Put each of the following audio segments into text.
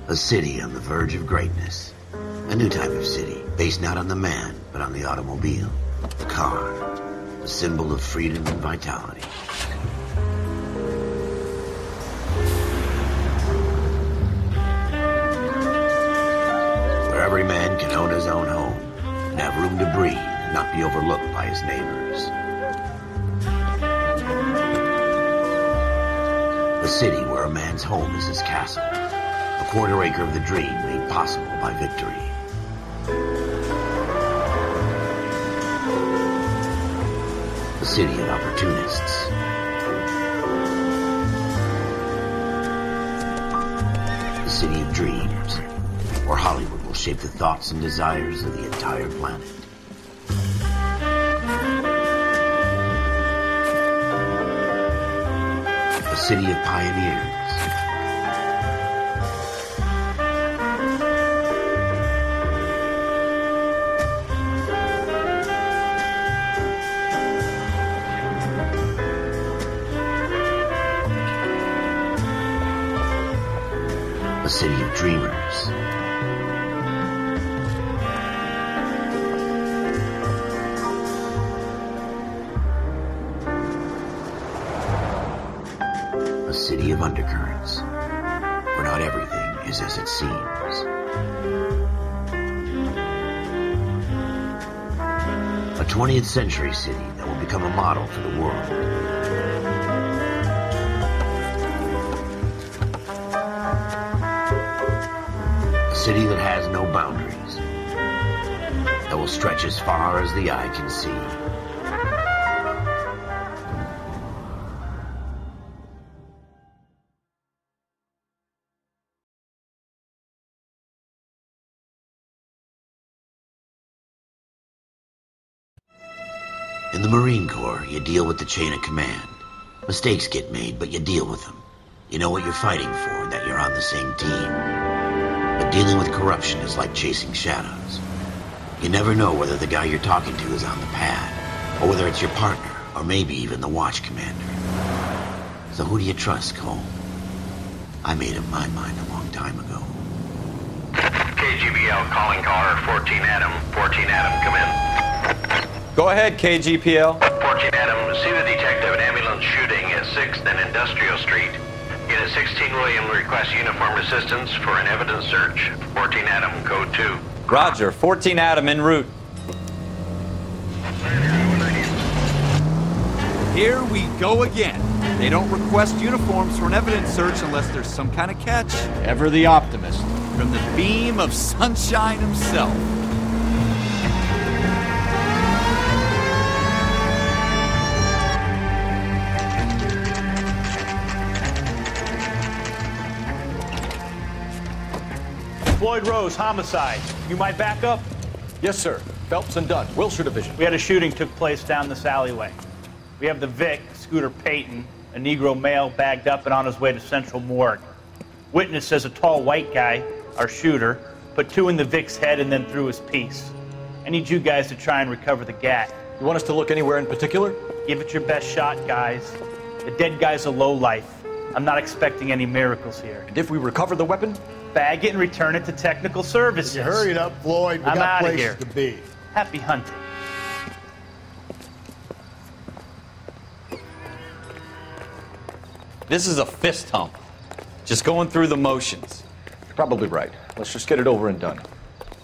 A city on the verge of greatness. A new type of city, based not on the man, but on the automobile. The car. A symbol of freedom and vitality. Where every man can own his own home, and have room to breathe, and not be overlooked by his neighbors. A city where a man's home is his castle. A quarter acre of the dream made possible by victory. A city of opportunists. A city of dreams, where Hollywood will shape the thoughts and desires of the entire planet. A city of pioneers. A city of dreamers. A city of undercurrents, where not everything is as it seems. A 20th century city that will become a model for the world. A city that has no boundaries, that will stretch as far as the eye can see. In the Marine Corps, you deal with the chain of command. Mistakes get made, but you deal with them. You know what you're fighting for, that you're on the same team. But dealing with corruption is like chasing shadows. You never know whether the guy you're talking to is on the pad, or whether it's your partner, or maybe even the watch commander. So who do you trust, Cole? I made up my mind a long time ago. KGBL calling caller 14 Adam. 14 Adam, come in. Go ahead, KGPL. 14 Adam, see the detective, an ambulance shooting at 6th and Industrial Street. Unit 16 William requests uniformed assistance for an evidence search. 14 Adam, code 2. Roger, 14 Adam en route. Here we go again. They don't request uniforms for an evidence search unless there's some kind of catch. Ever the optimist. From the beam of sunshine himself. Floyd Rose, homicide. You might back up? Yes, sir. Phelps and Dunn, Wilshire Division. We had a shooting took place down this alleyway. We have the Vic, Scooter Payton, a Negro male bagged up and on his way to Central Morgue. Witness says a tall white guy, our shooter, put 2 in the Vic's head and then threw his piece. I need you guys to try and recover the gat. You want us to look anywhere in particular? Give it your best shot, guys. The dead guy's a lowlife. I'm not expecting any miracles here. And if we recover the weapon? Bag it and return it to technical services. You hurry it up, Floyd. We I'm got outta places here. to be. Happy hunting. This is a fist hump. Just going through the motions. Probably right. Let's just get it over and done.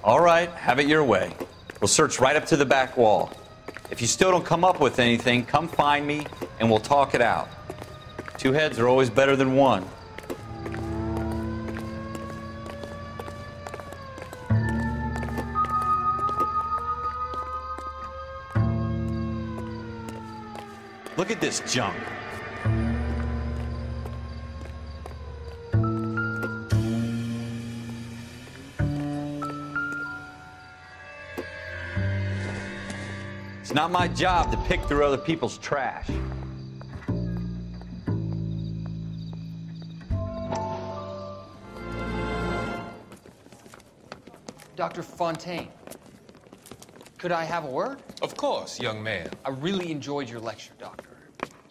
All right, have it your way. We'll search right up to the back wall. If you still don't come up with anything, come find me and we'll talk it out. 2 heads are always better than 1. Look at this junk. It's not my job to pick through other people's trash. Dr. Fontaine, could I have a word? Of course, young man. I really enjoyed your lecture, Doctor.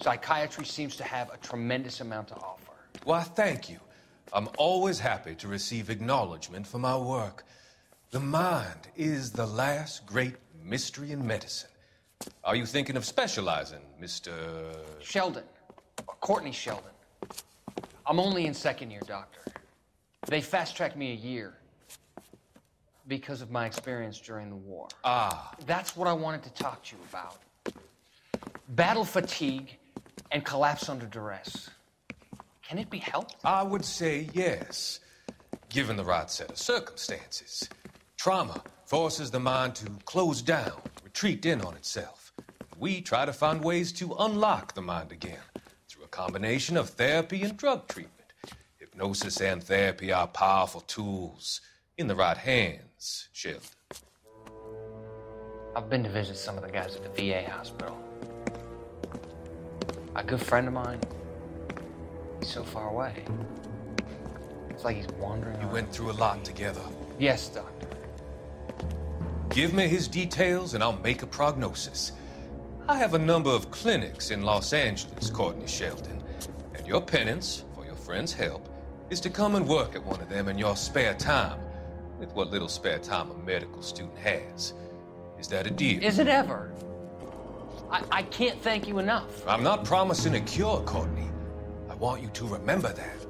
Psychiatry seems to have a tremendous amount to offer. Why, thank you. I'm always happy to receive acknowledgement for my work. The mind is the last great mystery in medicine. Are you thinking of specializing, Mr. Sheldon, or Courtney Sheldon. I'm only in second year, Doctor. They fast-tracked me a year because of my experience during the war. Ah. That's what I wanted to talk to you about. Battle fatigue and collapse under duress. Can it be helped? I would say yes, given the right set of circumstances. Trauma forces the mind to close down, retreat in on itself. We try to find ways to unlock the mind again through a combination of therapy and drug treatment. Hypnosis and therapy are powerful tools in the right hands, Sheldon. I've been to visit some of the guys at the VA hospital. A good friend of mine, he's so far away. It's like he's wandering You around. went through a lot together. Yes, Doctor. Give me his details and I'll make a prognosis. I have a number of clinics in Los Angeles, Courtney Sheldon, and your penance, for your friend's help, is to come and work at one of them in your spare time, with what little spare time a medical student has. Is that a deal? Is it ever? I can't thank you enough. I'm not promising a cure, Courtney. I want you to remember that.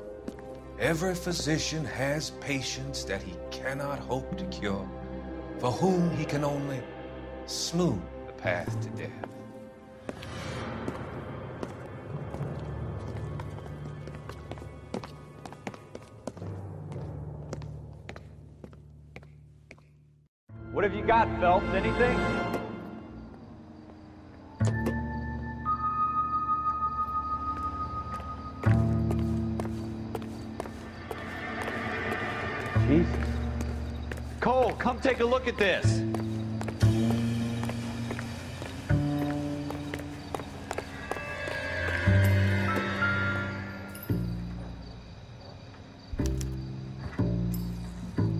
Every physician has patients that he cannot hope to cure, for whom he can only smooth the path to death. What have you got, Phelps? Anything? Jesus. Cole, come take a look at this.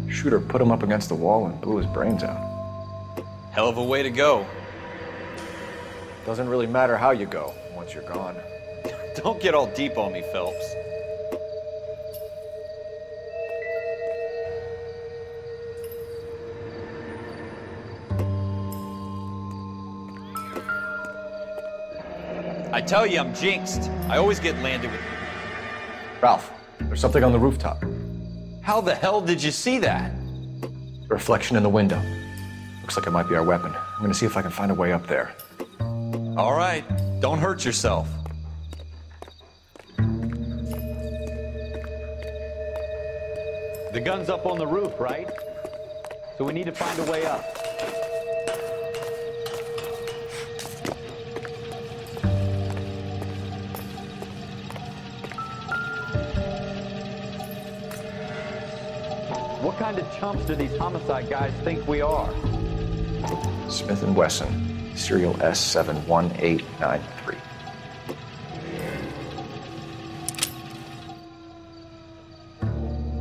Shooter put him up against the wall and blew his brains out. Hell of a way to go. Doesn't really matter how you go once you're gone. Don't get all deep on me, Phelps. I tell you, I'm jinxed. I always get landed with... Ralph, there's something on the rooftop. How the hell did you see that? A reflection in the window. Looks like it might be our weapon. I'm gonna see if I can find a way up there. All right, don't hurt yourself. The gun's up on the roof, right? So we need to find a way up. What kind of chumps do these homicide guys think we are? Smith & Wesson, serial S71893.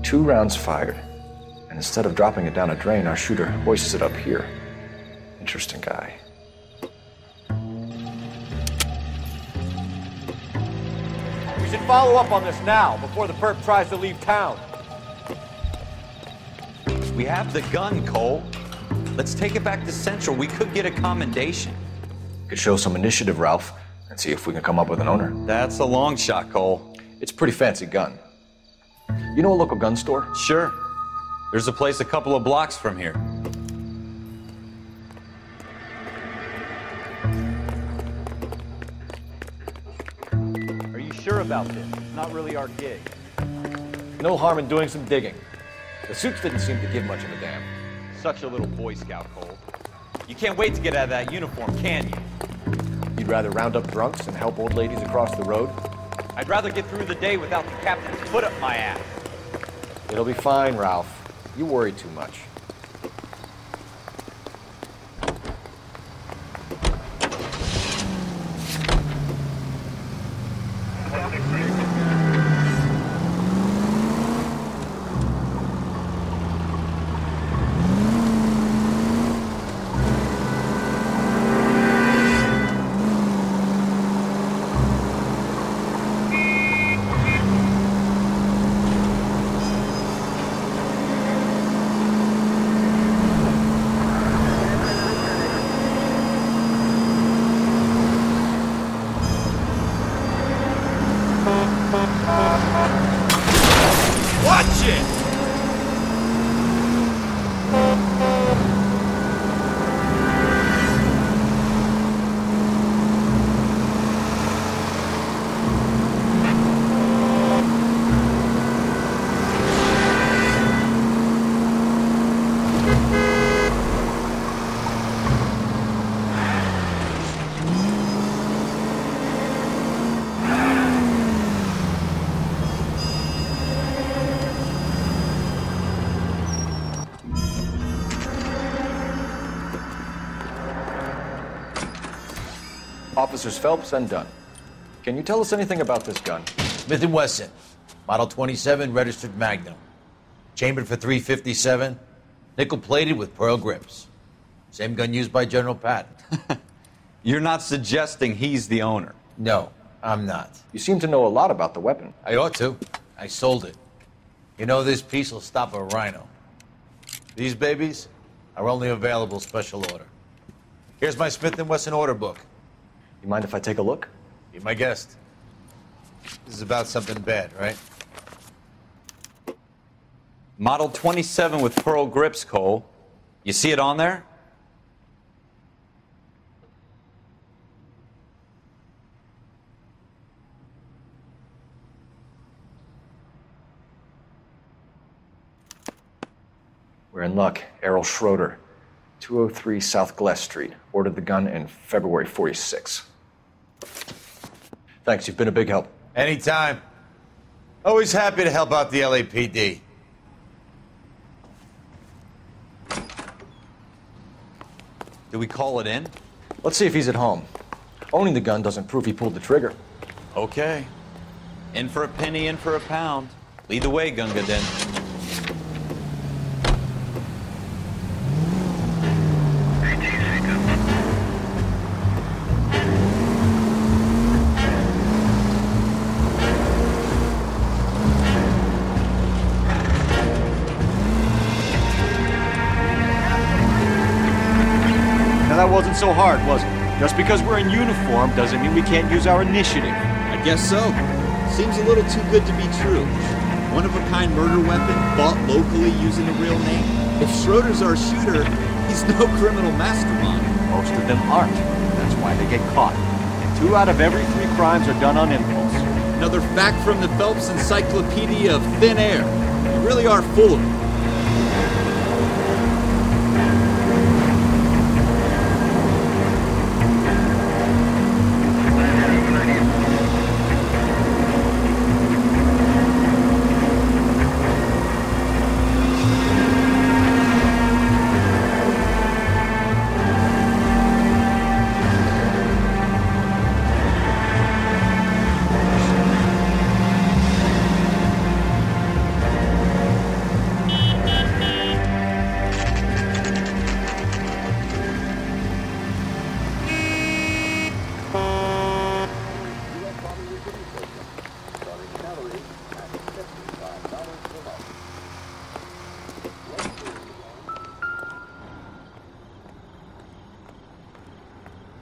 Two rounds fired, and instead of dropping it down a drain, our shooter hoists it up here. Interesting guy. We should follow up on this now, before the perp tries to leave town. We have the gun, Cole. Let's take it back to Central. We could get a commendation. Could show some initiative, Ralph, and see if we can come up with an owner. That's a long shot, Cole. It's a pretty fancy gun. You know a local gun store? Sure. There's a place a couple of blocks from here. Are you sure about this? It's not really our gig. No harm in doing some digging. The suits didn't seem to give much of a damn. Such a little Boy Scout, Cole. You can't wait to get out of that uniform, can you? You'd rather round up drunks and help old ladies across the road? I'd rather get through the day without the captain's foot up my ass. It'll be fine, Ralph. You worry too much. Watch it! Officers Phelps and Dunn. Can you tell us anything about this gun? Smith & Wesson, Model 27, registered Magnum. Chambered for .357, nickel-plated with pearl grips. Same gun used by General Patton. You're not suggesting he's the owner? No, I'm not. You seem to know a lot about the weapon. I ought to. I sold it. You know, this piece will stop a rhino. These babies are only available special order. Here's my Smith & Wesson order book. You mind if I take a look? Be my guest. This is about something bad, right? Model 27 with pearl grips, Cole. You see it on there? We're in luck. Errol Schroeder, 203 South Glass Street. Ordered the gun in February '46. Thanks, you've been a big help. Anytime. Always happy to help out the LAPD. Do we call it in? Let's see if he's at home. Owning the gun doesn't prove he pulled the trigger. Okay. In for a penny, in for a pound. Lead the way, Gunga Den. That wasn't so hard, was it? Just because we're in uniform doesn't mean we can't use our initiative. I guess so. Seems a little too good to be true. One-of-a-kind murder weapon bought locally using a real name. If Schroeder's our shooter, he's no criminal mastermind. Most of them aren't. That's why they get caught. And 2 out of every 3 crimes are done on impulse. Another fact from the Phelps Encyclopedia of Thin Air. You really are full of it.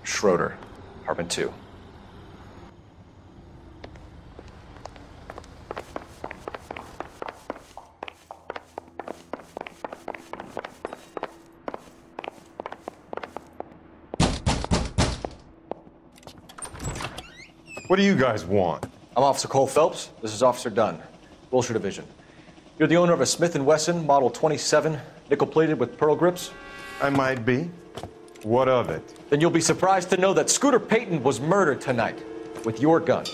Schroeder, apartment 2. What do you guys want? I'm Officer Cole Phelps. This is Officer Dunn, Wilshire Division. You're the owner of a Smith & Wesson Model 27, nickel-plated with pearl grips? I might be. What of it? Then you'll be surprised to know that Scooter Payton was murdered tonight with your gun.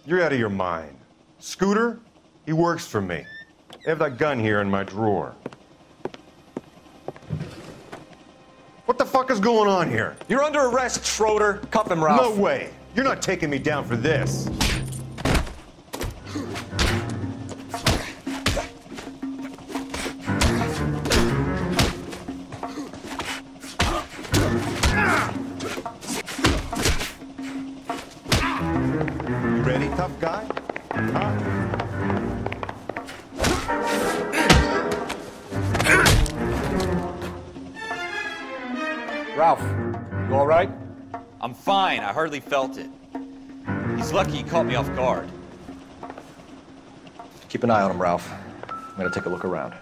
You're out of your mind. Scooter? He works for me. I have that gun here in my drawer. What the fuck is going on here? You're under arrest, Schroeder. Cuff him, Ralph. No way. You're not taking me down for this. You ready, tough guy? Huh? Ralph, you all right? I'm fine. I hardly felt it. He's lucky he caught me off guard. Keep an eye on him, Ralph. I'm gonna take a look around.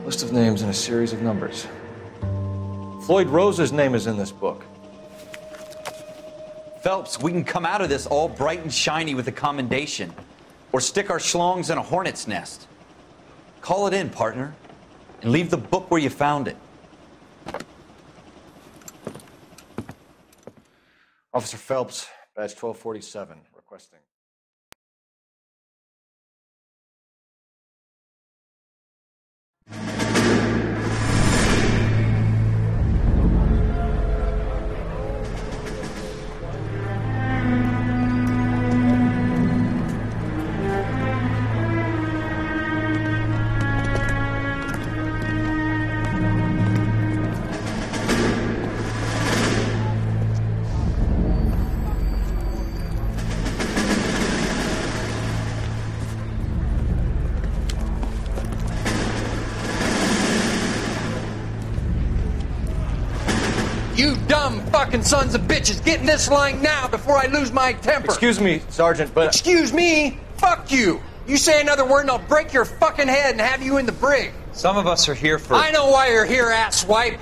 List of names and a series of numbers. Floyd Rose's name is in this book. Phelps, we can come out of this all bright and shiny with a commendation, or stick our schlongs in a hornet's nest. Call it in, partner, and leave the book where you found it. Officer Phelps, badge 1247, requesting. You dumb fucking sons of bitches, get in this line now before I lose my temper. Excuse me, Sergeant, but... Excuse me? Fuck you. You say another word and I'll break your fucking head and have you in the brig. Some of us are here for... I know why you're here, asswipe.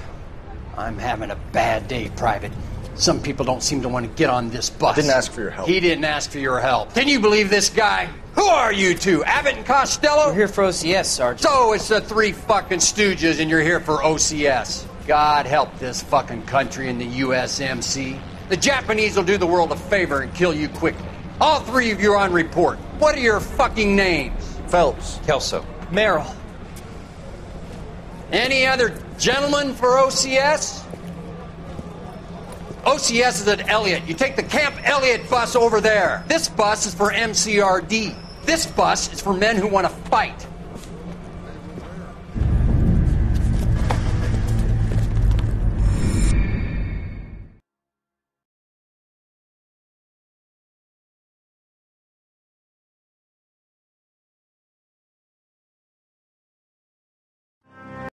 I'm having a bad day, Private. Some people don't seem to want to get on this bus. I didn't ask for your help. He didn't ask for your help. Can you believe this guy? Who are you two? Abbott and Costello? We're here for OCS, Sergeant. So it's the three fucking stooges and you're here for OCS. God help this fucking country and the USMC. The Japanese will do the world a favor and kill you quickly. All three of you are on report. What are your fucking names? Phelps. Kelso. Merrill. Any other gentlemen for OCS? OCS is at Elliott. You take the Camp Elliott bus over there. This bus is for MCRD. This bus is for men who want to fight.